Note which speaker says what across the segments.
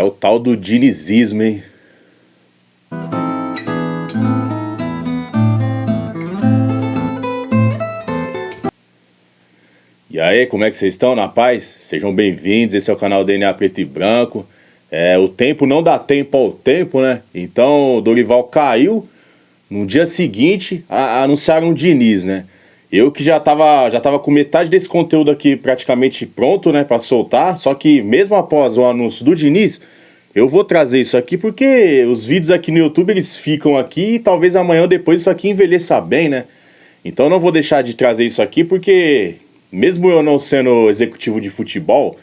Speaker 1: É o tal do dinizismo, hein? E aí, como é que vocês estão? Na paz? Sejam bem-vindos, esse é o canal DNA Preto e Branco. O tempo não dá tempo ao tempo, né? Então, o Dorival caiu. No dia seguinte, anunciaram o Diniz, né? Eu que já tava com metade desse conteúdo aqui praticamente pronto, né, pra soltar. Só que mesmo após o anúncio do Diniz, eu vou trazer isso aqui porque os vídeos aqui no YouTube, eles ficam aqui e talvez amanhã ou depois isso aqui envelheça bem, né? Então eu não vou deixar de trazer isso aqui porque, mesmo eu não sendo executivo de futebol,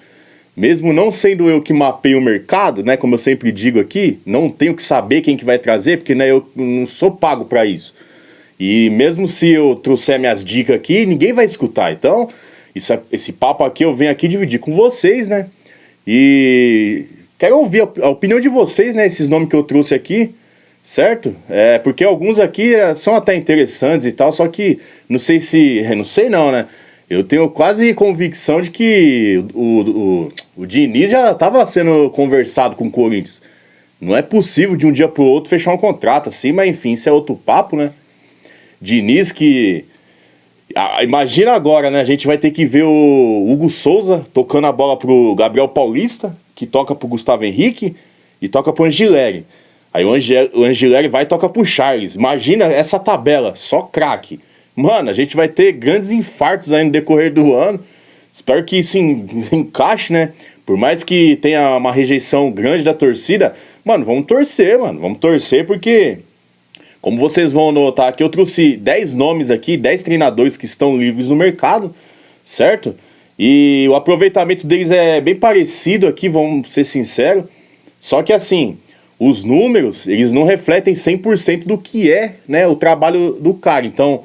Speaker 1: mesmo não sendo eu que mapeio o mercado, né, como eu sempre digo aqui, não tenho que saber quem que vai trazer, porque né, eu não sou pago para isso. E mesmo se eu trouxer minhas dicas aqui, ninguém vai escutar. Então, esse papo aqui eu venho aqui dividir com vocês, né? E quero ouvir a opinião de vocês, né? Esses nomes que eu trouxe aqui, certo? Porque alguns aqui são até interessantes e tal, só que não sei se... Não sei não, né? Eu tenho quase convicção de que o Diniz já estava sendo conversado com o Corinthians. Não é possível de um dia pro outro fechar um contrato assim, mas enfim, isso é outro papo, né? Diniz que... imagina agora, né? A gente vai ter que ver o Hugo Souza tocando a bola pro Gabriel Paulista, que toca pro Gustavo Henrique e toca pro Angileri. Aí o Angileri vai e toca pro Charles. Imagina essa tabela, só craque. Mano, a gente vai ter grandes infartos aí no decorrer do ano. Espero que isso encaixe, né? Por mais que tenha uma rejeição grande da torcida, mano, vamos torcer, mano. Vamos torcer porque... Como vocês vão notar aqui, eu trouxe 10 nomes aqui, 10 treinadores que estão livres no mercado, certo? E o aproveitamento deles é bem parecido aqui, vamos ser sinceros. Só que assim, os números, eles não refletem 100% do que é, né, o trabalho do cara. Então,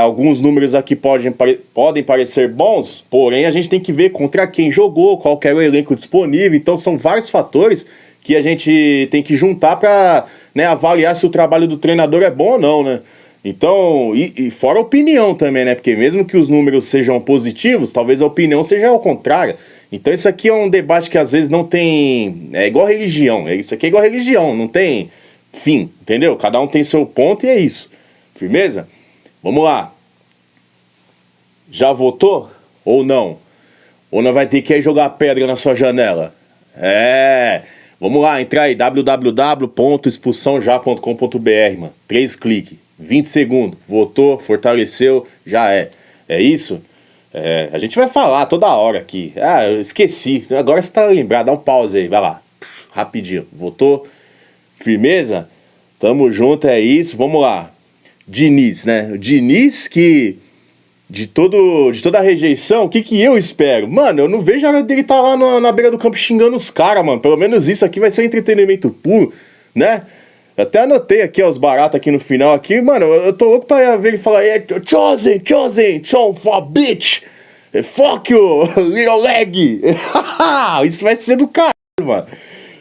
Speaker 1: alguns números aqui podem parecer bons, porém a gente tem que ver contra quem jogou, qual que era o elenco disponível. Então são vários fatores que a gente tem que juntar para, né, avaliar se o trabalho do treinador é bom ou não, né? Então, e fora a opinião também, né? Porque mesmo que os números sejam positivos, talvez a opinião seja ao contrário. Então isso aqui é um debate que às vezes não tem... É igual religião, isso aqui é igual religião, não tem fim, entendeu? Cada um tem seu ponto e é isso. Firmeza? Vamos lá. Já votou? Ou não? Ou não vai ter que ir jogar pedra na sua janela? Vamos lá, entra aí, www.expulsãoja.com.br, mano. 3 cliques, 20 segundos, votou, fortaleceu, já é. É isso? A gente vai falar toda hora aqui. Eu esqueci, agora você tá lembrado, dá um pause aí, vai lá. Rapidinho, votou, firmeza? Tamo junto, é isso, vamos lá. Diniz, né? O Diniz que... De toda a rejeição, o que eu espero? Mano, eu não vejo a hora dele estar lá na beira do campo xingando os caras, mano. Pelo menos isso aqui vai ser um entretenimento puro, né? Até anotei aqui, ó, os baratos aqui no final aqui. Mano, eu tô louco pra ver ele falar: Chosen, son of a bitch, fuck you, little leg. Isso vai ser do caralho, mano.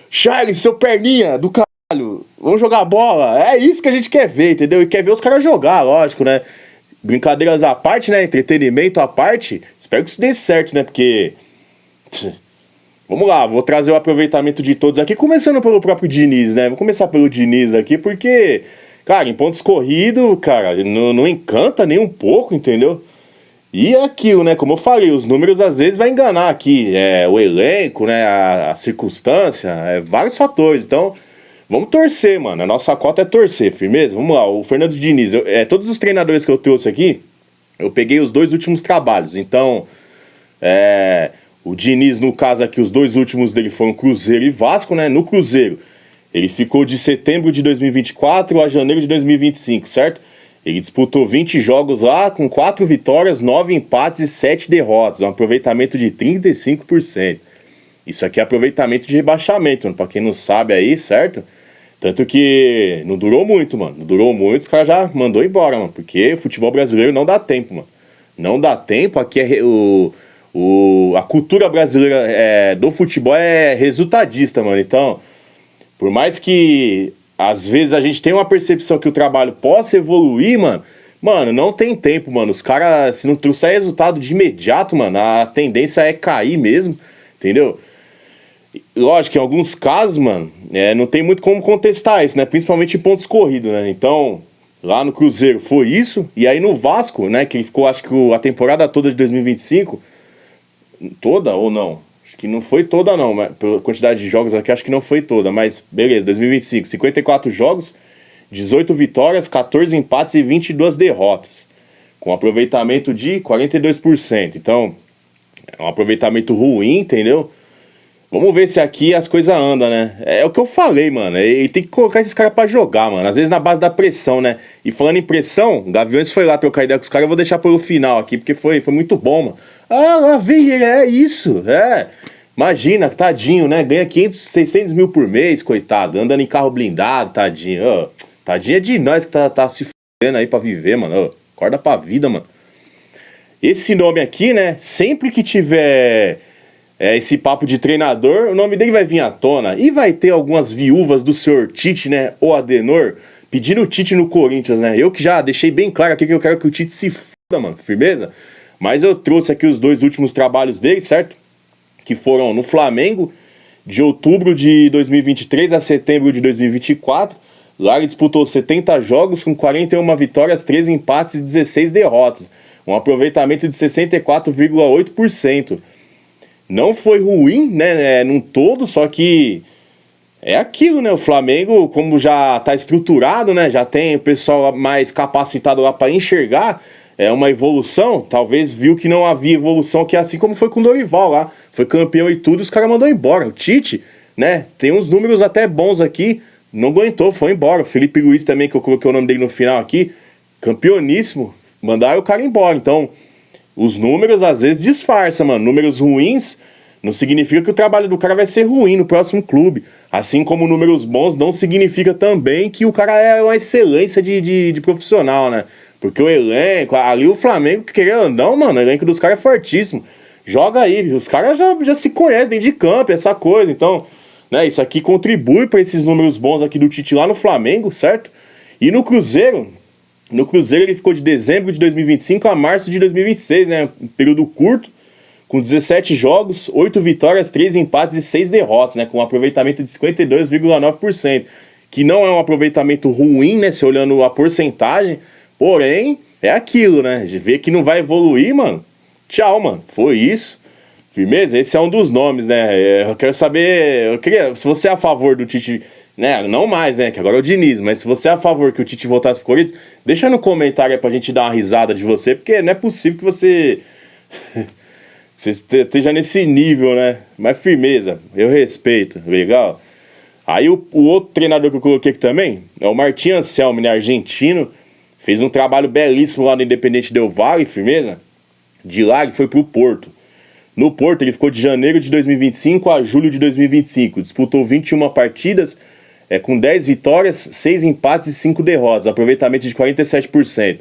Speaker 1: Charles, seu perninha do caralho, vamos jogar bola. É isso que a gente quer ver, entendeu? E quer ver os caras jogar, lógico, né? Brincadeiras à parte, né? Entretenimento à parte. Espero que isso dê certo, né? Porque... Vamos lá, vou trazer o aproveitamento de todos aqui. Começando pelo próprio Diniz, né? Vou começar pelo Diniz aqui, porque... Cara, em pontos corridos, cara, não encanta nem um pouco, entendeu? E é aquilo, né? Como eu falei, os números às vezes vai enganar aqui. O elenco, né? A circunstância, vários fatores. Então... Vamos torcer, mano. A nossa cota é torcer, firmeza? Vamos lá, o Fernando Diniz. Todos os treinadores que eu trouxe aqui, eu peguei os 2 últimos trabalhos. Então, o Diniz, no caso aqui, os 2 últimos dele foram Cruzeiro e Vasco, né? No Cruzeiro, ele ficou de setembro de 2024 a janeiro de 2025, certo? Ele disputou 20 jogos lá, com 4 vitórias, 9 empates e 7 derrotas. Um aproveitamento de 35%. Isso aqui é aproveitamento de rebaixamento, mano. Pra quem não sabe aí, certo? Tanto que não durou muito, mano. Não durou muito, os caras já mandou embora, mano. Porque o futebol brasileiro não dá tempo, mano. Não dá tempo. Aqui a cultura brasileira do futebol é resultadista, mano. Então, por mais que às vezes a gente tenha uma percepção que o trabalho possa evoluir, mano, não tem tempo, mano. Os caras, se não trouxer resultado de imediato, mano, a tendência é cair mesmo, entendeu? Lógico que em alguns casos, mano, não tem muito como contestar isso, né? Principalmente em pontos corridos, né? Então, lá no Cruzeiro foi isso, e aí no Vasco, né? Que ele ficou, acho que a temporada toda de 2025, toda ou não? Acho que não foi toda não, mas pela quantidade de jogos aqui, acho que não foi toda, mas beleza, 2025, 54 jogos, 18 vitórias, 14 empates e 22 derrotas, com aproveitamento de 42%. Então, é um aproveitamento ruim, entendeu? Vamos ver se aqui as coisas andam, né? É o que eu falei, mano. Ele tem que colocar esses caras pra jogar, mano. Às vezes na base da pressão, né? E falando em pressão, o Gaviões foi lá trocar ideia com os caras. Eu vou deixar pelo final aqui, porque foi muito bom, mano. Ah, lá vem ele, é isso. Imagina, tadinho, né? Ganha 500, 600 mil por mês, coitado. Andando em carro blindado, tadinho. Tadinho é de nós que tá se fudendo aí pra viver, mano. Acorda pra vida, mano. Esse nome aqui, né? Sempre que tiver... esse papo de treinador, o nome dele vai vir à tona. E vai ter algumas viúvas do senhor Tite, né? Ou Adenor, pedindo o Tite no Corinthians, né? Eu que já deixei bem claro aqui que eu quero que o Tite se foda, mano. Firmeza? Mas eu trouxe aqui os 2 últimos trabalhos dele, certo? Que foram no Flamengo, de outubro de 2023 a setembro de 2024. Lá ele disputou 70 jogos com 41 vitórias, 13 empates e 16 derrotas. Um aproveitamento de 64,8%. Não foi ruim, né, num todo, só que é aquilo, né? O Flamengo, como já tá estruturado, né? Já tem o pessoal mais capacitado lá para enxergar uma evolução. Talvez viu que não havia evolução, que é assim como foi com o Dorival lá. Foi campeão e tudo, os caras mandou embora. O Tite, né? Tem uns números até bons aqui, não aguentou, foi embora. O Felipe Luiz também, que eu coloquei o nome dele no final aqui, campeoníssimo, mandaram o cara embora. Então, os números às vezes disfarçam, mano. Números ruins não significa que o trabalho do cara vai ser ruim no próximo clube. Assim como números bons não significa também que o cara é uma excelência de profissional, né? Porque o elenco, ali o Flamengo, querendo ou não, mano, o elenco dos caras é fortíssimo. Joga aí, os caras já se conhecem dentro de campo, essa coisa. Então, né, isso aqui contribui para esses números bons aqui do Tite lá no Flamengo, certo? E no Cruzeiro ele ficou de dezembro de 2025 a março de 2026, né? Um período curto, com 17 jogos, 8 vitórias, 3 empates e 6 derrotas, né? Com um aproveitamento de 52,9%. Que não é um aproveitamento ruim, né? Se olhando a porcentagem, porém, é aquilo, né? De ver que não vai evoluir, mano. Tchau, mano. Foi isso. Firmeza? Esse é um dos nomes, né? Eu quero saber... se você é a favor do Tite... né? Não mais, né? Que agora é o Diniz. Mas se você é a favor que o Tite voltasse pro Corinthians, deixa no comentário aí pra gente dar uma risada de você, porque não é possível que você esteja nesse nível, né? Mas firmeza, eu respeito, legal? Aí o outro treinador que eu coloquei aqui também é o Martin Anselmi, né? Argentino. Fez um trabalho belíssimo lá no Independente Del Valle, firmeza? De lá ele foi pro Porto. No Porto ele ficou de janeiro de 2025 a julho de 2025. Disputou 21 partidas, com 10 vitórias, 6 empates e 5 derrotas, aproveitamento de 47%.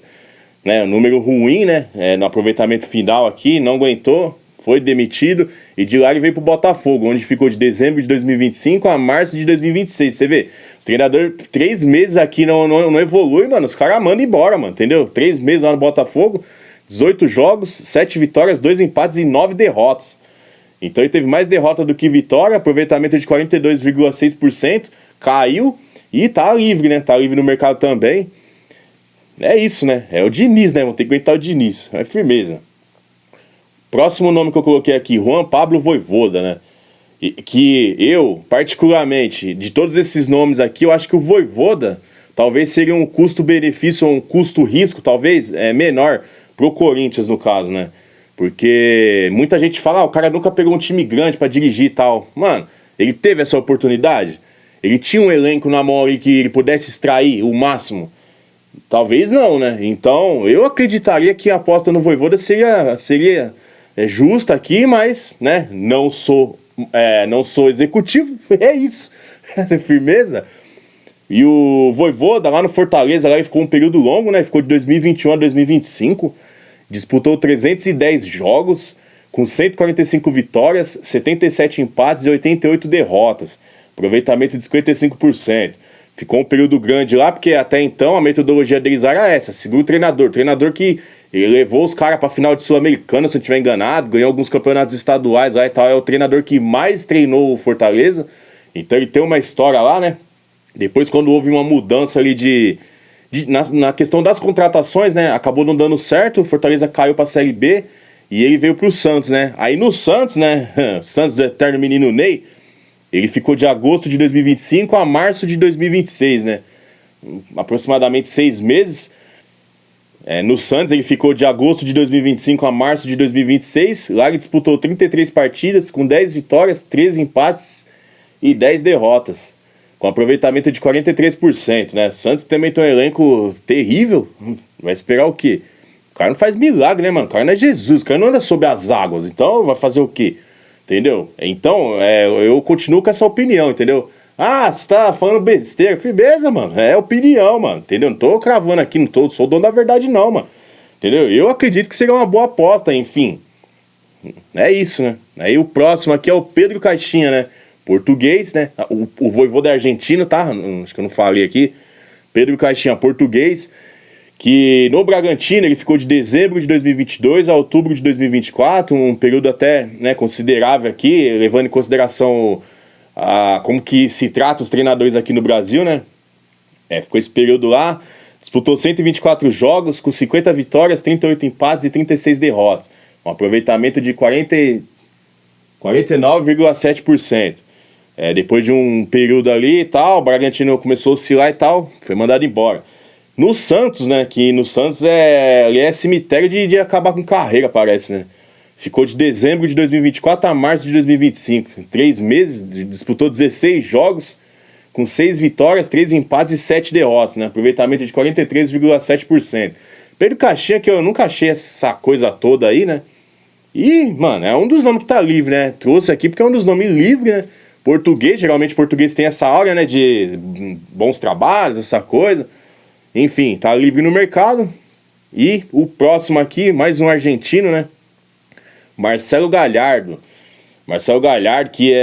Speaker 1: Né, um número ruim, né? No aproveitamento final aqui, não aguentou, foi demitido, e de lá ele veio pro Botafogo, onde ficou de dezembro de 2025 a março de 2026. Você vê, os treinadores 3 meses aqui não evolui, mano, os caras mandam embora, mano, entendeu? 3 meses lá no Botafogo, 18 jogos, 7 vitórias, 2 empates e 9 derrotas. Então ele teve mais derrota do que vitória, aproveitamento de 42,6%, caiu e tá livre, né? Tá livre no mercado também. É isso, né? É o Diniz, né? Vamos ter que aguentar o Diniz. É firmeza. Próximo nome que eu coloquei aqui, Juan Pablo Vojvoda, né? Que eu, particularmente, de todos esses nomes aqui, eu acho que o Vojvoda talvez seria um custo-benefício ou um custo-risco, talvez, menor pro Corinthians, no caso, né? Porque muita gente fala, o cara nunca pegou um time grande pra dirigir e tal. Mano, ele teve essa oportunidade? Ele tinha um elenco na mão ali que ele pudesse extrair o máximo? Talvez não, né? Então, eu acreditaria que a aposta no Vojvoda seria justa aqui, mas, né, não sou executivo, é isso. Firmeza? E o Vojvoda lá no Fortaleza, lá ele ficou um período longo, né? Ficou de 2021 a 2025, disputou 310 jogos, com 145 vitórias, 77 empates e 88 derrotas. Aproveitamento de 55%. Ficou um período grande lá, porque até então a metodologia deles era essa: segura o treinador que Ele levou os caras pra final de Sul-Americana, se eu não estiver enganado, ganhou alguns campeonatos estaduais lá e tal. É o treinador que mais treinou o Fortaleza. Então ele tem uma história lá, né? Depois, quando houve uma mudança ali na questão das contratações, né? Acabou não dando certo, o Fortaleza caiu pra Série B e ele veio pro Santos, né? Aí no Santos, né? Santos do eterno menino Ney, ele ficou de agosto de 2025 a março de 2026, né? Aproximadamente 6 meses. No Santos ele ficou de agosto de 2025 a março de 2026. Lá ele disputou 33 partidas com 10 vitórias, 13 empates e 10 derrotas, com aproveitamento de 43%, né? O Santos também tem um elenco terrível. Vai esperar o quê? O cara não faz milagre, né, mano? O cara não é Jesus, o cara não anda sob as águas. Então vai fazer o quê? Entendeu? Então, eu continuo com essa opinião, entendeu? Ah, você tá falando besteira. Beleza, mano. É opinião, mano. Entendeu? Não tô cravando aqui, não sou dono da verdade, não, mano. Entendeu? Eu acredito que seria uma boa aposta, enfim. É isso, né? Aí o próximo aqui é o Pedro Caixinha, né? Português, né? O Vojvoda argentino, tá? Acho que eu não falei aqui. Pedro Caixinha, português, que no Bragantino ele ficou de dezembro de 2022 a outubro de 2024, um período até, né, considerável aqui, levando em consideração como que se trata os treinadores aqui no Brasil, né? Ficou esse período lá, disputou 124 jogos com 50 vitórias, 38 empates e 36 derrotas, um aproveitamento de 49,7%. Depois de um período ali e tal, o Bragantino começou a oscilar e tal, foi mandado embora. No Santos, né, que no Santos ali é cemitério de acabar com carreira, parece, né? Ficou de dezembro de 2024 a março de 2025. 3 meses, disputou 16 jogos, com 6 vitórias, 3 empates e 7 derrotas, né? Aproveitamento de 43,7%. Pedro Caixinha, que eu nunca achei essa coisa toda aí, né? E, mano, é um dos nomes que tá livre, né? Trouxe aqui porque é um dos nomes livres, né? Português, geralmente português tem essa aura, né? De bons trabalhos, essa coisa. Enfim, tá livre no mercado. E o próximo aqui, mais um argentino, né? Marcelo Gallardo. Marcelo Gallardo, que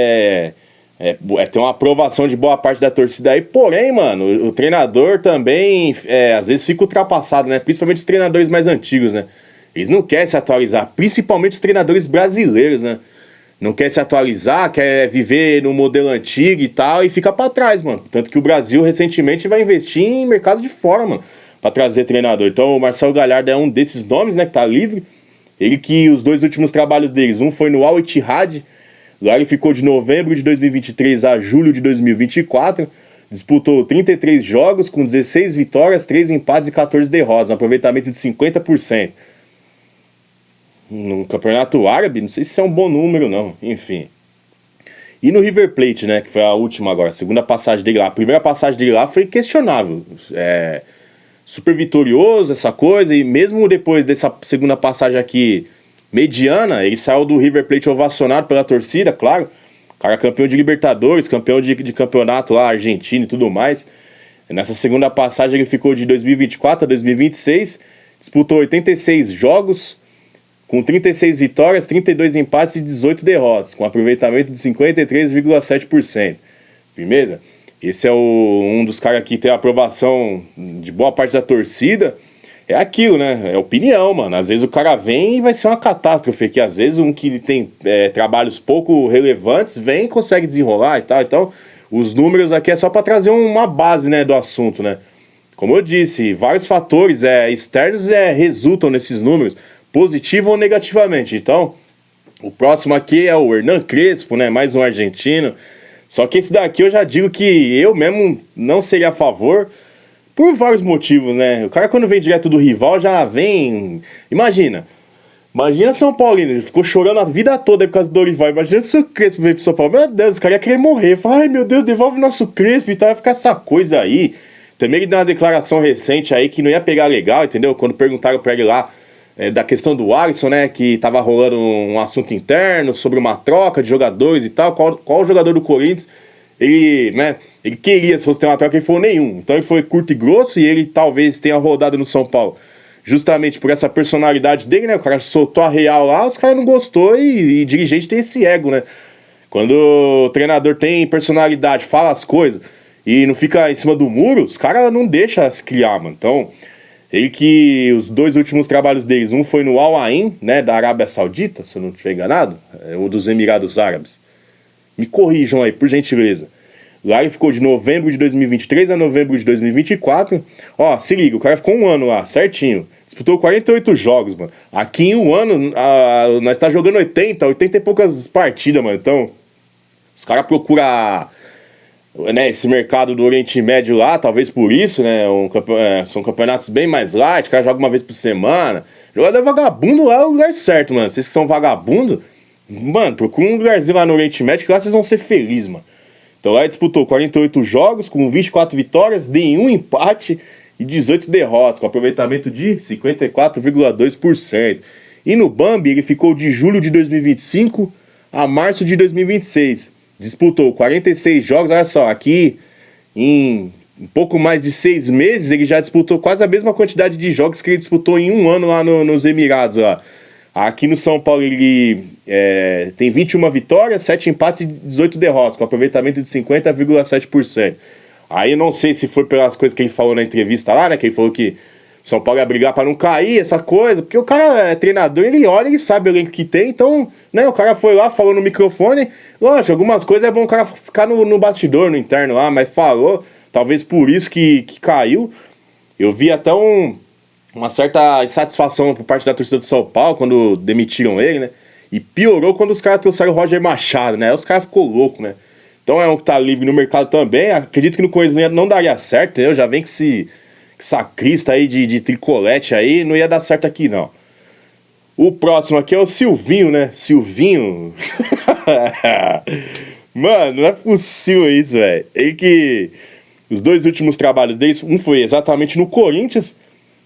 Speaker 1: tem uma aprovação de boa parte da torcida aí. Porém, mano, o treinador também às vezes fica ultrapassado, né? Principalmente os treinadores mais antigos, né? Eles não querem se atualizar, principalmente os treinadores brasileiros, né? Não quer se atualizar, quer viver no modelo antigo e tal, e fica pra trás, mano. Tanto que o Brasil recentemente vai investir em mercado de fora, mano, pra trazer treinador. Então o Marcelo Gallardo é um desses nomes, né, que tá livre. Ele que os 2 últimos trabalhos deles, um foi no Al Ittihad, lá ele ficou de novembro de 2023 a julho de 2024, disputou 33 jogos com 16 vitórias, 3 empates e 14 derrotas, um aproveitamento de 50%. No Campeonato Árabe, não sei se é um bom número, não. Enfim. E no River Plate, né? Que foi a última agora, a segunda passagem dele lá. A primeira passagem dele lá foi questionável. Super vitorioso, essa coisa. E mesmo depois dessa segunda passagem aqui mediana, ele saiu do River Plate ovacionado pela torcida, claro. O cara campeão de Libertadores, campeão de campeonato lá, argentino e tudo mais. Nessa segunda passagem ele ficou de 2024 a 2026. Disputou 86 jogos, com 36 vitórias, 32 empates e 18 derrotas, com aproveitamento de 53,7%. Firmeza? Esse é um dos caras que tem a aprovação de boa parte da torcida. É aquilo, né? É opinião, mano. Às vezes o cara vem e vai ser uma catástrofe, que às vezes um que tem trabalhos pouco relevantes vem e consegue desenrolar e tal. Então, os números aqui é só para trazer uma base, né, do assunto, né? Como eu disse, vários fatores externos resultam nesses números, positivo ou negativamente. Então, o próximo aqui é o Hernan Crespo, né? Mais um argentino. Só que esse daqui eu já digo que eu mesmo não seria a favor, por vários motivos, né? O cara quando vem direto do rival já vem... Imagina São Paulino, ele ficou chorando a vida toda aí por causa do Dorival. Imagina se o Crespo veio pro São Paulo. Meu Deus, os caras iam querer morrer. Fala, ai meu Deus, devolve nosso Crespo e tal. Vai ficar essa coisa aí. Também ele deu uma declaração recente aí que não ia pegar legal, entendeu? Quando perguntaram pra ele lá da questão do Alisson, né? Que tava rolando um assunto interno sobre uma troca de jogadores e tal. Qual jogador do Corinthians ele queria, se fosse ter uma troca, ele falou nenhum. Então ele foi curto e grosso e ele talvez tenha rodado no São Paulo justamente por essa personalidade dele, né? O cara soltou a real lá, os caras não gostou e dirigente tem esse ego, né? Quando o treinador tem personalidade, fala as coisas e não fica em cima do muro, os caras não deixam se criar, mano. Então, Ele que os 2 últimos trabalhos deles, um foi no Al Ain, né, da Arábia Saudita, se eu não estiver enganado, ou dos Emirados Árabes. Me corrijam aí, por gentileza. Lá ele ficou de novembro de 2023 a novembro de 2024. Ó, se liga, o cara ficou um ano lá, certinho. Disputou 48 jogos, mano. Aqui em um ano, nós tá jogando 80 e poucas partidas, mano. Então, os caras procuram, né, esse mercado do Oriente Médio lá, talvez por isso, né? São campeonatos bem mais light, o cara joga uma vez por semana. Jogador vagabundo lá é o lugar certo, mano. Vocês que são vagabundo, mano, procura um lugarzinho lá no Oriente Médio que lá vocês vão ser felizes, mano. Então lá ele disputou 48 jogos com 24 vitórias, nenhum empate e 18 derrotas, com aproveitamento de 54,2%. E no Bambi ele ficou de julho de 2025 a março de 2026. Disputou 46 jogos, olha só, aqui em um pouco mais de 6 meses ele já disputou quase a mesma quantidade de jogos que ele disputou em um ano lá nos Emirados lá. Aqui no São Paulo ele tem 21 vitórias, 7 empates e 18 derrotas, com aproveitamento de 50,7%. Aí eu não sei se foi pelas coisas que ele falou na entrevista lá, né? Que ele falou que São Paulo ia brigar para não cair, essa coisa. Porque o cara é treinador, ele olha, ele sabe o elenco que tem. Então, né? O cara foi lá, falou no microfone. Lógico, algumas coisas é bom o cara ficar no bastidor, no interno lá, mas falou. Talvez por isso que caiu. Eu vi até uma certa insatisfação por parte da torcida do São Paulo quando demitiram ele, né? E piorou quando os caras trouxeram o Roger Machado, né? Aí os caras ficou louco, né? Então é um que tá livre no mercado também. Acredito que no Corinthians não daria certo, entendeu? Já vem que essa crista aí de tricolete aí não ia dar certo aqui, não. O próximo aqui é o Silvinho, né? Silvinho. Mano, não é possível isso, velho. Ele que... Os 2 últimos trabalhos deles, um foi exatamente no Corinthians,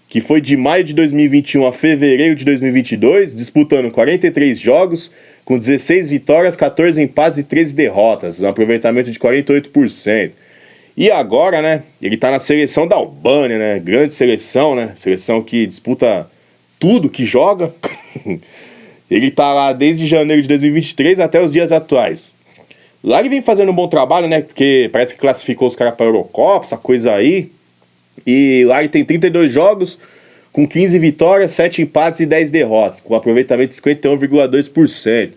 Speaker 1: que foi de maio de 2021 a fevereiro de 2022, disputando 43 jogos, com 16 vitórias, 14 empates e 13 derrotas, um aproveitamento de 48%. E agora, né, ele tá na seleção da Albânia, né, grande seleção, né, seleção que disputa tudo que joga. Ele tá lá desde janeiro de 2023 até os dias atuais. Lá ele vem fazendo um bom trabalho, né, porque parece que classificou os caras pra Eurocopa, essa coisa aí. E lá ele tem 32 jogos, com 15 vitórias, 7 empates e 10 derrotas, com aproveitamento de 51,2%.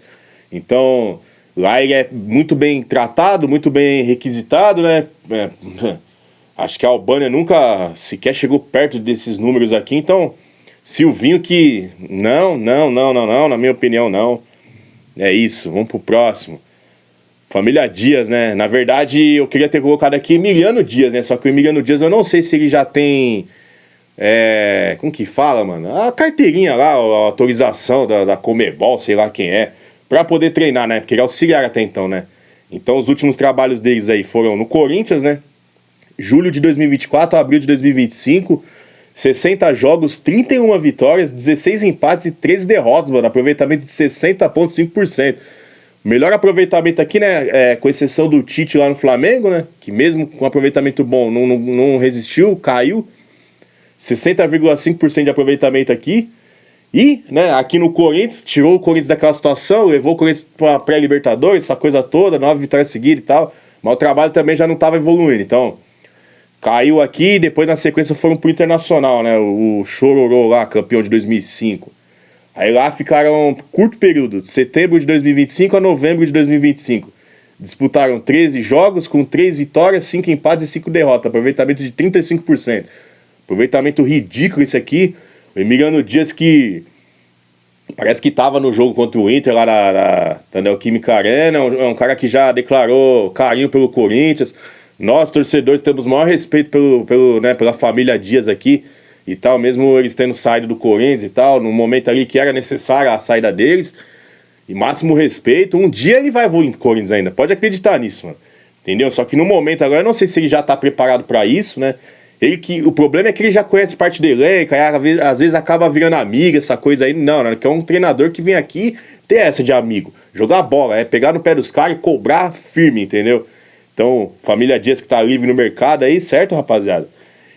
Speaker 1: Então, lá ele é muito bem tratado, muito bem requisitado, né? Acho que a Albânia nunca sequer chegou perto desses números aqui. Então, Silvinho que... Não, na minha opinião, não. É isso, vamos pro próximo. Família Dias, né? Na verdade, eu queria ter colocado aqui Emiliano Dias, né? Só que o Emiliano Dias, eu não sei se ele já tem... como que fala, mano? A carteirinha lá, a autorização da Conmebol, sei lá quem é, pra poder treinar, né? Porque ele é auxiliar até então, né? Então, os últimos trabalhos deles aí foram no Corinthians, né? Julho de 2024 a abril de 2025, 60 jogos, 31 vitórias, 16 empates e 13 derrotas, mano. Aproveitamento de 60,5%. Melhor aproveitamento aqui, né, com exceção do Tite lá no Flamengo, né, que mesmo com aproveitamento bom não resistiu, caiu, 60,5% de aproveitamento aqui, e, né, aqui no Corinthians, tirou o Corinthians daquela situação, levou o Corinthians para pré-Libertadores, essa coisa toda, 9 vitórias seguidas e tal, mas o trabalho também já não estava evoluindo, então, caiu aqui e depois na sequência foram pro Internacional, né, o Chororô lá, campeão de 2005. Aí lá ficaram um curto período, de setembro de 2025 a novembro de 2025. Disputaram 13 jogos com 3 vitórias, 5 empates e 5 derrotas. Aproveitamento de 35%. Aproveitamento ridículo esse aqui. O Emiliano Dias que parece que estava no jogo contra o Inter lá na Neoquímica Arena. É um cara que já declarou carinho pelo Corinthians. Nós, torcedores, temos o maior respeito pela família Dias aqui. E tal, mesmo eles tendo saído do Corinthians e tal, no momento ali que era necessária a saída deles, e máximo respeito, um dia ele vai evoluir no Corinthians ainda, pode acreditar nisso, mano, entendeu? Só que no momento agora, eu não sei se ele já tá preparado pra isso, né, o problema é que ele já conhece parte do elenco, aí às vezes acaba virando amigo, essa coisa aí, não, que é um treinador que vem aqui ter essa de amigo, jogar bola, pegar no pé dos caras e cobrar firme, entendeu? Então, família Dias que tá livre no mercado aí, certo, rapaziada?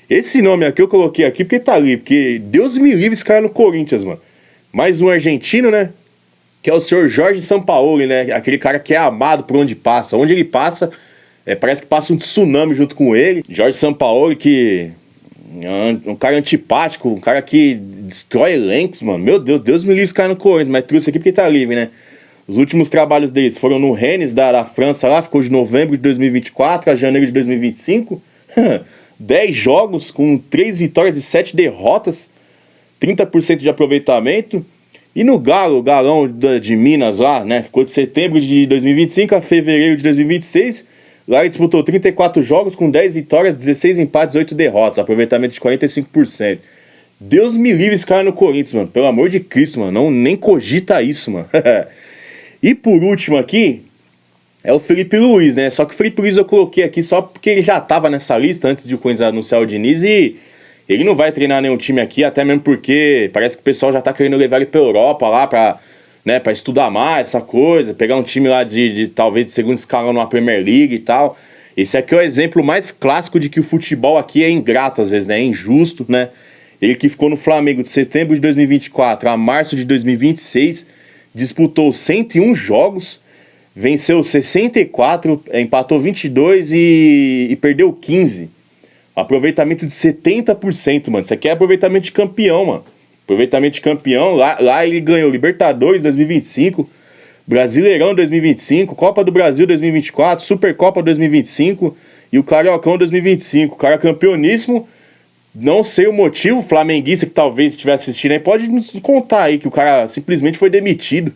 Speaker 1: Esse nome aqui eu coloquei aqui porque tá ali, porque Deus me livre esse cara no Corinthians, mano. Mais um argentino, né? Que é o senhor Jorge Sampaoli, né? Aquele cara que é amado por onde passa. Onde ele passa, parece que passa um tsunami junto com ele. Jorge Sampaoli que... Um cara antipático, um cara que destrói elencos, mano. Meu Deus, Deus me livre esse cara no Corinthians, mas trouxe aqui porque tá livre, né? Os últimos trabalhos deles foram no Rennes, da França lá, ficou de novembro de 2024 a janeiro de 2025. 10 jogos com 3 vitórias e 7 derrotas, 30% de aproveitamento. E no Galo, o Galão de Minas lá, né? Ficou de setembro de 2025 a fevereiro de 2026. Lá ele disputou 34 jogos com 10 vitórias, 16 empates e 8 derrotas, aproveitamento de 45%. Deus me livre esse cara no Corinthians, mano. Pelo amor de Cristo, mano. Não, nem cogita isso, mano. E por último aqui, é o Felipe Luiz, né? Só que o Felipe Luiz eu coloquei aqui só porque ele já tava nessa lista antes de o Corinthians anunciar o Diniz e ele não vai treinar nenhum time aqui, até mesmo porque parece que o pessoal já tá querendo levar ele pra Europa lá pra, né, pra estudar mais essa coisa, pegar um time lá de talvez de segundo escalão numa Premier League e tal. Esse aqui é o exemplo mais clássico de que o futebol aqui é ingrato às vezes, né? É injusto, né? Ele que ficou no Flamengo de setembro de 2024 a março de 2026, disputou 101 jogos, venceu 64, empatou 22 e perdeu 15. Aproveitamento de 70%, mano. Isso aqui é aproveitamento de campeão, mano. Aproveitamento de campeão. Lá ele ganhou Libertadores 2025, Brasileirão 2025, Copa do Brasil 2024, Supercopa 2025 e o Cariocão 2025. O cara campeoníssimo. Não sei o motivo, flamenguista que talvez estiver assistindo aí, pode nos contar aí que o cara simplesmente foi demitido.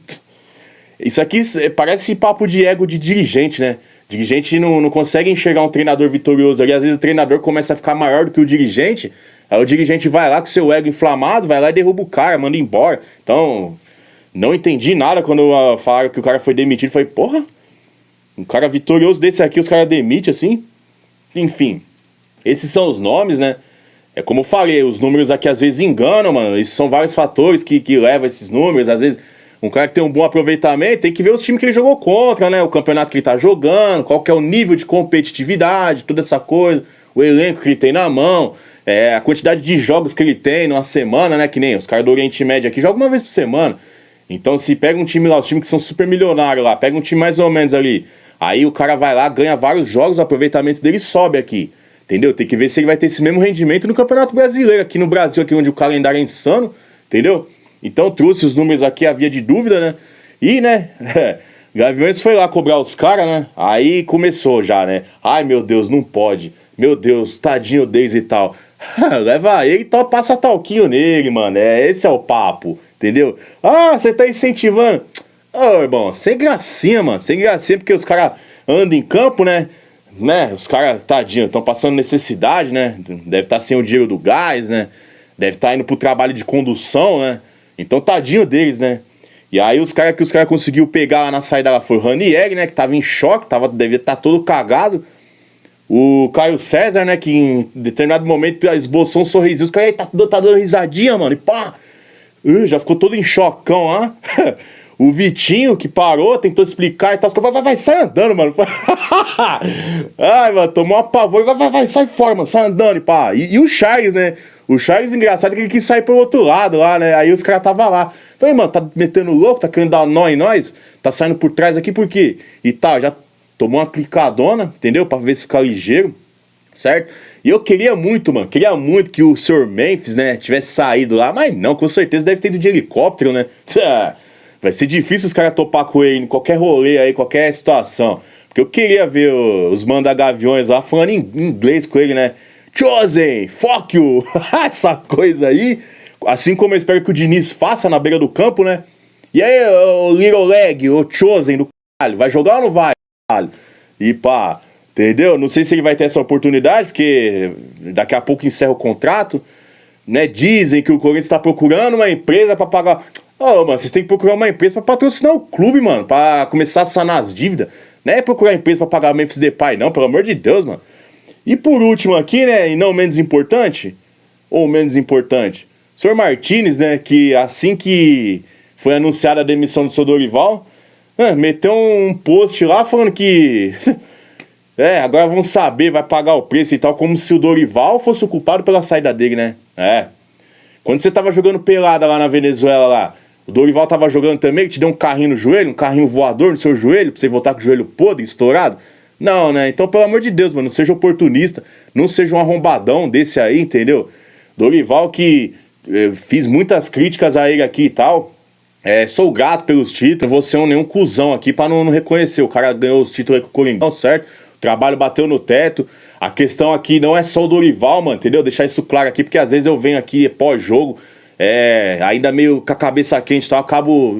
Speaker 1: Isso aqui parece papo de ego de dirigente, né? Dirigente não consegue enxergar um treinador vitorioso ali. Às vezes o treinador começa a ficar maior do que o dirigente. Aí o dirigente vai lá com seu ego inflamado, vai lá e derruba o cara, manda embora. Então, não entendi nada quando falaram que o cara foi demitido. Falei, porra, um cara vitorioso desse aqui, os caras demitem assim? Enfim, esses são os nomes, né? É como eu falei, os números aqui às vezes enganam, mano. Isso são vários fatores que levam esses números. Às vezes, um cara que tem um bom aproveitamento tem que ver os times que ele jogou contra, né? O campeonato que ele tá jogando, qual que é o nível de competitividade, toda essa coisa, o elenco que ele tem na mão, a quantidade de jogos que ele tem numa semana, né? Que nem os caras do Oriente Médio aqui jogam uma vez por semana. Então, se pega um time lá, os times que são super milionários lá, pega um time mais ou menos ali, aí o cara vai lá, ganha vários jogos, o aproveitamento dele sobe aqui. Entendeu? Tem que ver se ele vai ter esse mesmo rendimento no Campeonato Brasileiro, aqui no Brasil, aqui onde o calendário é insano, entendeu? Então trouxe os números aqui, havia de dúvida, né? E, né, Gaviões foi lá cobrar os caras, né? Aí começou já, né? Ai, meu Deus, não pode. Meu Deus, tadinho deles e tal. Leva ele e passa talquinho nele, mano. Esse é o papo, entendeu? Ah, você tá incentivando. Ô, irmão, sem gracinha, mano. Sem gracinha, porque os caras andam em campo, né? Os caras, tadinho, estão passando necessidade, né? Deve estar sem o dinheiro do gás, né? Deve estar indo pro trabalho de condução, né? Então, tadinho deles, né? E aí, os caras conseguiu pegar lá na saída lá foi o Ranieri, né? Que tava em choque, devia estar todo cagado. O Caio César, né? Que em determinado momento esboçou um sorrisinho. Os caras, tá dando risadinha, mano. E pá! Já ficou todo em chocão lá. O Vitinho, que parou, tentou explicar e tal. Vai, sai andando, mano. Ai, mano, tomou uma pavor. Vai, sai fora, mano, sai andando e pá. E o Charles, né? O Charles, engraçado, que ele quis sair pro outro lado lá, né? Aí os caras tava lá. Falei, mano, tá metendo louco? Tá querendo dar nó em nós? Tá saindo por trás aqui por quê? E tal, já tomou uma clicadona, entendeu? Pra ver se fica ligeiro, certo? E eu queria muito, mano, que o Sr. Memphis, né, tivesse saído lá. Mas não, com certeza deve ter ido de helicóptero, né? Vai ser difícil os caras topar com ele em qualquer rolê aí, qualquer situação. Porque eu queria ver os manda-gaviões lá falando em inglês com ele, né? Chosen, fuck you! Essa coisa aí. Assim como eu espero que o Diniz faça na beira do campo, né? E aí, o Little Leg, o Chosen do caralho, vai jogar ou não vai? E pá, entendeu? Não sei se ele vai ter essa oportunidade, porque daqui a pouco encerra o contrato, né? Dizem que o Corinthians está procurando uma empresa para pagar... Ô, mano, vocês têm que procurar uma empresa pra patrocinar o clube, mano. Pra começar a sanar as dívidas. Não é procurar empresa pra pagar Memphis Depay, não. Pelo amor de Deus, mano. E por último aqui, né, e não menos importante, o Sr. Martínez, né, que assim que foi anunciada a demissão do seu Dorival, meteu um post lá falando que... agora vão saber, vai pagar o preço e tal, como se o Dorival fosse o culpado pela saída dele, né? Quando você tava jogando pelada lá na Venezuela lá, o Dorival tava jogando também, que te deu um carrinho no joelho, um carrinho voador no seu joelho, pra você voltar com o joelho podre, estourado. Não, né? Então, pelo amor de Deus, mano, não seja oportunista, não seja um arrombadão desse aí, entendeu? Dorival que fiz muitas críticas a ele aqui e tal. Sou grato pelos títulos, vou ser nenhum cuzão aqui pra não reconhecer. O cara ganhou os títulos aí com o Coringão, certo? O trabalho bateu no teto. A questão aqui não é só o Dorival, mano, entendeu? Deixar isso claro aqui, porque às vezes eu venho aqui pós-jogo, ainda meio com a cabeça quente e tal, acabo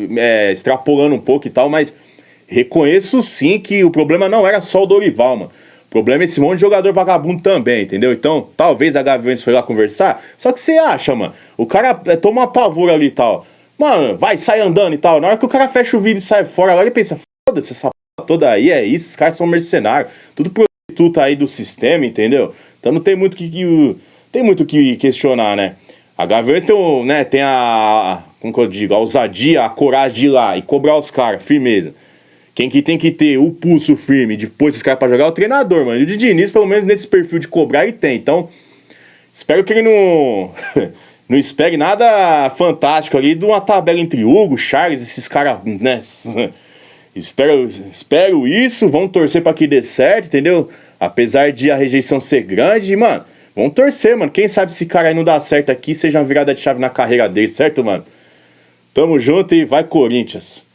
Speaker 1: extrapolando um pouco e tal, mas reconheço sim que o problema não era só o Dorival, mano. O problema é esse monte de jogador vagabundo também, entendeu? Então, talvez a Gaviões foi lá conversar, só que você acha, mano, o cara toma uma pavor ali e tal. Mano, vai, sai andando e tal. Na hora que o cara fecha o vidro e sai fora, agora ele pensa, foda-se essa porra toda aí, é isso, esses caras são mercenários, tudo prostituta aí do sistema, entendeu? Então não tem muito que questionar, né? A Gaviões tem a, como que eu digo, a ousadia, a coragem de ir lá e cobrar os caras, firmeza. Quem que tem que ter o pulso firme de pôr esses caras pra jogar é o treinador, mano. E o Diniz, pelo menos nesse perfil de cobrar, ele tem. Então, espero que ele não... não espere nada fantástico ali de uma tabela entre Hugo, Charles, esses caras, né? Espero isso, vamos torcer pra que dê certo, entendeu? Apesar de a rejeição ser grande, mano, vamos torcer, mano. Quem sabe esse cara aí não dá certo aqui, seja uma virada de chave na carreira dele, certo, mano? Tamo junto e vai Corinthians.